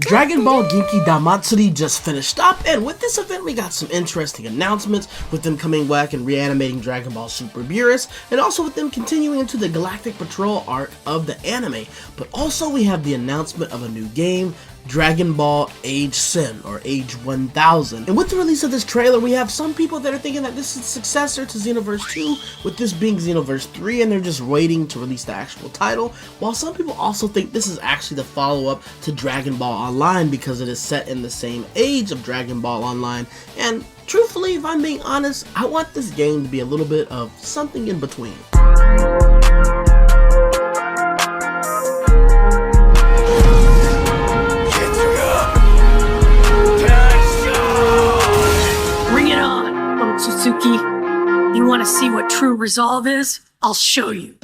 Dragon Ball Genki Damatsuri just finished up, and with this event we got some interesting announcements, with them coming back and reanimating Dragon Ball Super Beerus, and also with them continuing into the Galactic Patrol arc of the anime. But also we have the announcement of a new game, Dragon Ball Age Sin, or Age 1000. And with the release of this trailer, we have some people that are thinking that this is the successor to Xenoverse 2, with this being Xenoverse 3, and they're just waiting to release the actual title, while some people also think this is actually the follow-up to Dragon Ball Online because it is set in the same age of Dragon Ball Online. And truthfully, if I'm being honest, I want this game to be a little bit of something in between. Suzuki, you want to see what true resolve is? I'll show you.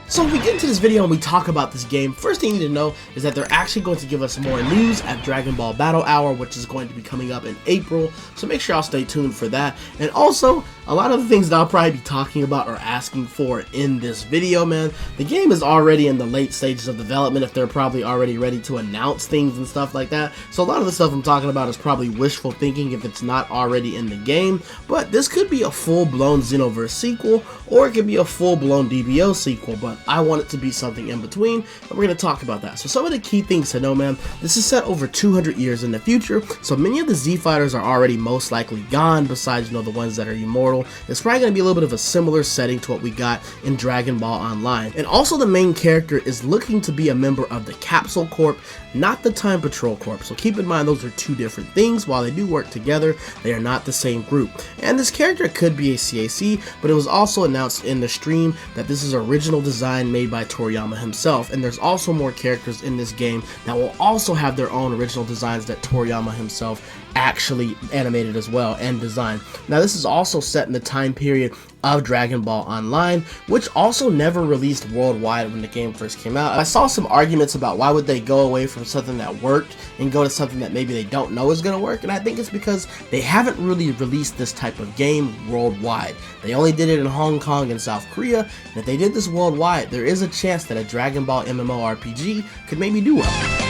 So if we get into this video and we talk about this game, first thing you need to know is that they're actually going to give us more news at Dragon Ball Battle Hour, which is going to be coming up in April, so make sure y'all stay tuned for that. And also, a lot of the things that I'll probably be talking about or asking for in this video, man. The game is already in the late stages of development if they're probably already ready to announce things and stuff like that. So a lot of the stuff I'm talking about is probably wishful thinking if it's not already in the game. But this could be a full-blown Xenoverse sequel, or it could be a full-blown DBO sequel, but I want it to be something in between, and we're going to talk about that. So some of the key things to know, man, this is set over 200 years in the future, so many of the Z fighters are already most likely gone, besides, the ones that are immortal. It's probably going to be a little bit of a similar setting to what we got in Dragon Ball Online. And also the main character is looking to be a member of the Capsule Corp, not the Time Patrol Corp. So keep in mind those are two different things. While they do work together, they are not the same group. And this character could be a CAC, but it was also announced in the stream that this is original design made by Toriyama himself. And there's also more characters in this game that will also have their own original designs that Toriyama himself actually animated as well and designed. Now this is also set in the time period of Dragon Ball Online, which also never released worldwide when the game first came out. I saw some arguments about why would they go away from something that worked and go to something that maybe they don't know is going to work, and I think it's because they haven't really released this type of game worldwide. They only did it in Hong Kong and South Korea, and if they did this worldwide, there is a chance that a Dragon Ball MMORPG could maybe do well.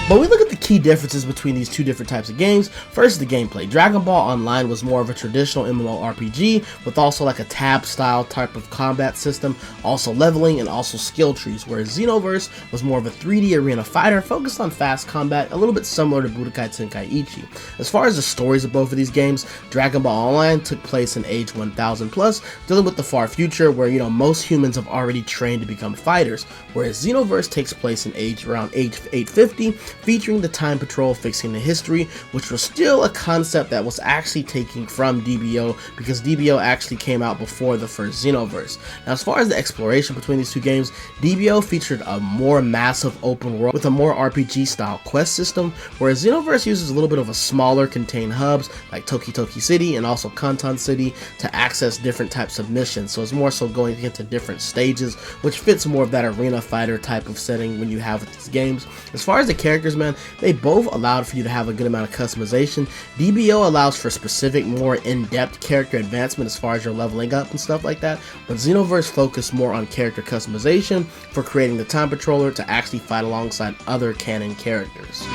But we look at the key differences between these two different types of games. First, the gameplay. Dragon Ball Online was more of a traditional MMORPG with also like a tab style type of combat system, also leveling and also skill trees, whereas Xenoverse was more of a 3D arena fighter focused on fast combat, a little bit similar to Budokai Tenkaichi. As far as the stories of both of these games, Dragon Ball Online took place in Age 1000 plus, dealing with the far future where most humans have already trained to become fighters, whereas Xenoverse takes place in around Age 850, featuring the Time Patrol fixing the history, which was still a concept that was actually taken from DBO because DBO actually came out before the first Xenoverse. Now as far as the exploration between these two games, DBO featured a more massive open world with a more RPG style quest system, whereas Xenoverse uses a little bit of a smaller contained hubs like Toki Toki City and also Kanton City to access different types of missions, so it's more so going into different stages, which fits more of that arena fighter type of setting when you have with these games. As far as the characters, man, they both allowed for you to have a good amount of customization. DBO allows for specific, more in-depth character advancement as far as your leveling up and stuff like that, but Xenoverse focused more on character customization for creating the Time Patroller to actually fight alongside other canon characters.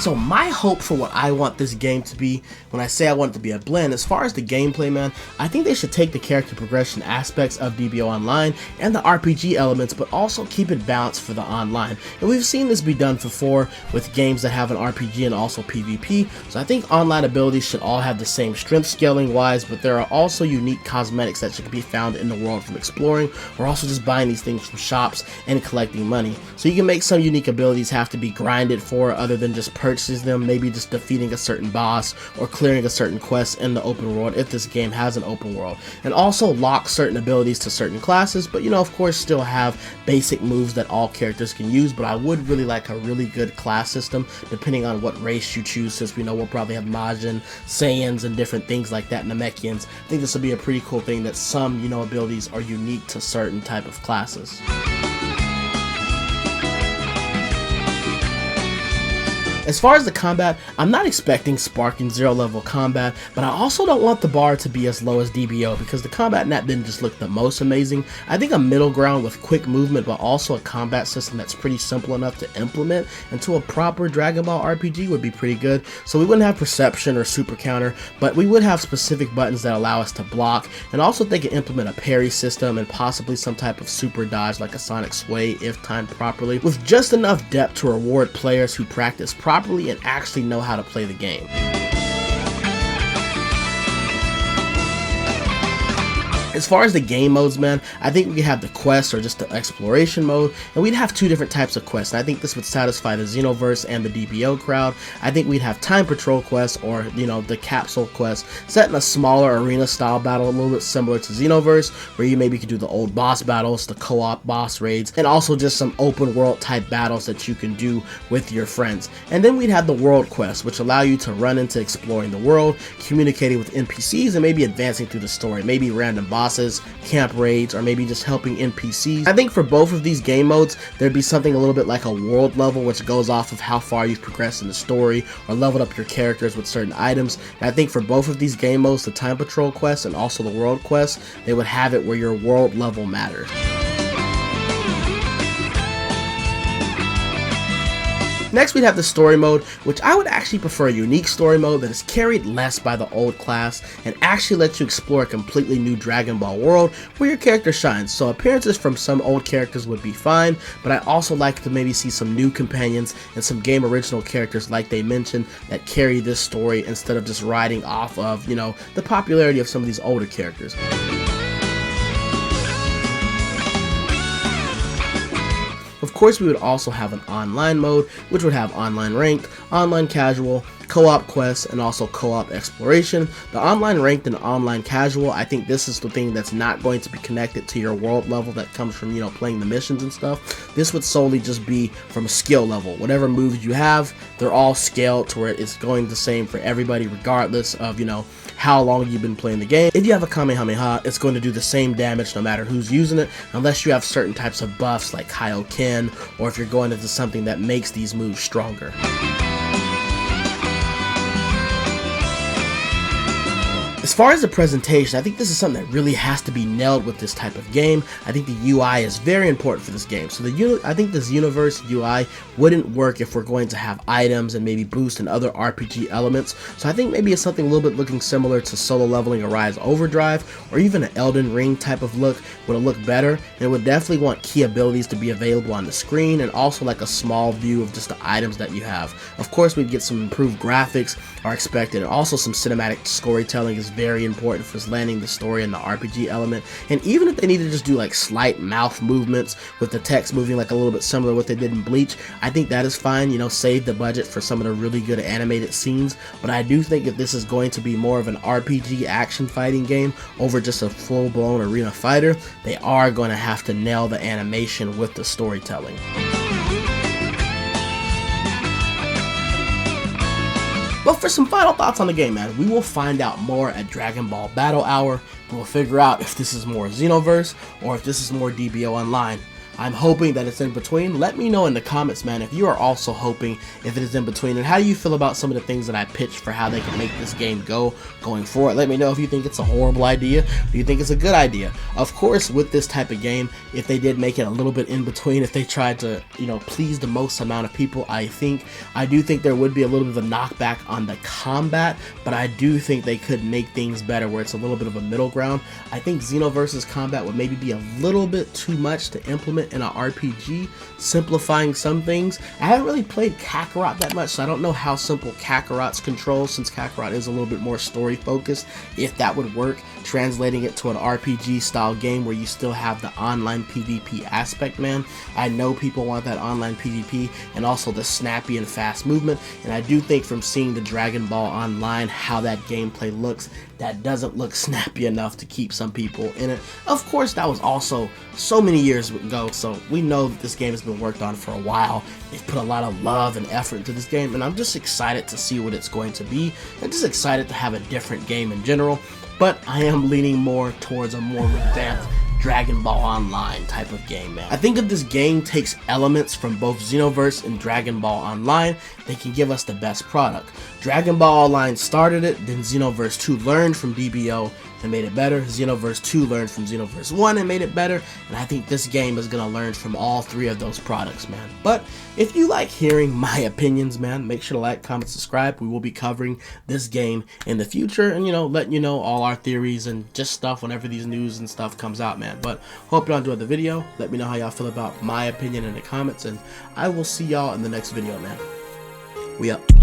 So my hope for what I want this game to be, when I say I want it to be a blend, as far as the gameplay, man, I think they should take the character progression aspects of DBO Online and the RPG elements, but also keep it balanced for the online. And we've seen this be done before with games that have an RPG and also PvP, so I think online abilities should all have the same strength scaling wise, but there are also unique cosmetics that should be found in the world from exploring, or also just buying these things from shops and collecting money. So you can make some unique abilities have to be grinded for other than just purchasing them, maybe just defeating a certain boss or clearing a certain quest in the open world if this game has an open world, and also lock certain abilities to certain classes, but of course still have basic moves that all characters can use. But I would really like a really good class system depending on what race you choose, since we know we'll probably have Majin, Saiyans, and different things like that, Namekians. I think this would be a pretty cool thing that some abilities are unique to certain type of classes. As far as the combat, I'm not expecting sparking 0 level combat, but I also don't want the bar to be as low as DBO because the combat in that didn't just look the most amazing. I think a middle ground with quick movement but also a combat system that's pretty simple enough to implement into a proper Dragon Ball RPG would be pretty good. So we wouldn't have perception or super counter, but we would have specific buttons that allow us to block, and also they could implement a parry system and possibly some type of super dodge like a sonic sway if timed properly, with just enough depth to reward players who practice properly and actually know how to play the game. As far as the game modes, man, I think we could have the quest or just the exploration mode, and we'd have two different types of quests. And I think this would satisfy the Xenoverse and the DBO crowd. I think we'd have time patrol quests, or the capsule quest, set in a smaller arena style battle, a little bit similar to Xenoverse, where you maybe could do the old boss battles, the co-op boss raids, and also just some open world type battles that you can do with your friends. And then we'd have the world quests, which allow you to run into exploring the world, communicating with NPCs, and maybe advancing through the story, maybe random bosses, camp raids, or maybe just helping NPCs. I think for both of these game modes, there'd be something a little bit like a world level, which goes off of how far you've progressed in the story or leveled up your characters with certain items. And I think for both of these game modes, the time patrol quest and also the world quest, they would have it where your world level matters. Next, we'd have the story mode, which I would actually prefer a unique story mode that is carried less by the old class and actually lets you explore a completely new Dragon Ball world where your character shines. So appearances from some old characters would be fine, but I also like to maybe see some new companions and some game original characters like they mentioned that carry this story instead of just riding off of, the popularity of some of these older characters. Of course, we would also have an online mode, which would have online ranked, online casual, co-op quests, and also co-op exploration. The online ranked and online casual, I think this is the thing that's not going to be connected to your world level that comes from, playing the missions and stuff. This would solely just be from a skill level. Whatever moves you have, they're all scaled to where it's going the same for everybody regardless of, how long you've been playing the game. If you have a Kamehameha, it's going to do the same damage no matter who's using it, unless you have certain types of buffs like Kaioken, or if you're going into something that makes these moves stronger. As far as the presentation, I think this is something that really has to be nailed with this type of game. I think the UI is very important for this game. So I think this Xenoverse UI wouldn't work if we're going to have items and maybe boost and other RPG elements. So I think maybe it's something a little bit looking similar to Solo Leveling Arise Overdrive, or even an Elden Ring type of look would look better. And it would definitely want key abilities to be available on the screen, and also like a small view of just the items that you have. Of course, we'd get some improved graphics are expected, and also some cinematic storytelling is very important for landing the story and the RPG element. And even if they need to just do like slight mouth movements with the text moving like a little bit similar to what they did in Bleach, I think that is fine. Save the budget for some of the really good animated scenes. But I do think if this is going to be more of an RPG action fighting game over just a full-blown arena fighter, they are going to have to nail the animation with the storytelling. But for some final thoughts on the game, man, we will find out more at Dragon Ball Battle Hour. We'll figure out if this is more Xenoverse or if this is more DBO Online. I'm hoping that it's in between. Let me know in the comments, man, if you are also hoping if it is in between, and how do you feel about some of the things that I pitched for how they can make this game going forward. Let me know if you think it's a horrible idea, or do you think it's a good idea. Of course, with this type of game, if they did make it a little bit in between, if they tried to, please the most amount of people, I do think there would be a little bit of a knockback on the combat, but I do think they could make things better where it's a little bit of a middle ground. I think Xenoverse's combat would maybe be a little bit too much to implement in an RPG, simplifying some things. I haven't really played Kakarot that much, so I don't know how simple Kakarot's controls, since Kakarot is a little bit more story focused, if that would work, translating it to an RPG style game where you still have the online PvP aspect, man. I know people want that online PvP and also the snappy and fast movement, and I do think from seeing the Dragon Ball Online how that gameplay looks, that doesn't look snappy enough to keep some people in it. Of course, that was also so many years ago, so we know that this game has been worked on for a while. They've put a lot of love and effort into this game, and I'm just excited to see what it's going to be, and just excited to have a different game in general. But I am leaning more towards a more revamped Dragon Ball Online type of game, man. I think if this game takes elements from both Xenoverse and Dragon Ball Online, they can give us the best product. Dragon Ball Online started it, then Xenoverse 2 learned from DBO and made it better. Xenoverse 2 learned from Xenoverse 1 and made it better, and I think this game is gonna learn from all three of those products, man. But if you like hearing my opinions, man, make sure to like, comment, subscribe. We will be covering this game in the future, and letting you know all our theories and just stuff whenever these news and stuff comes out, man. But hope y'all enjoyed the video. Let me know how y'all feel about my opinion in the comments, and I will see y'all in the next video, man. We up.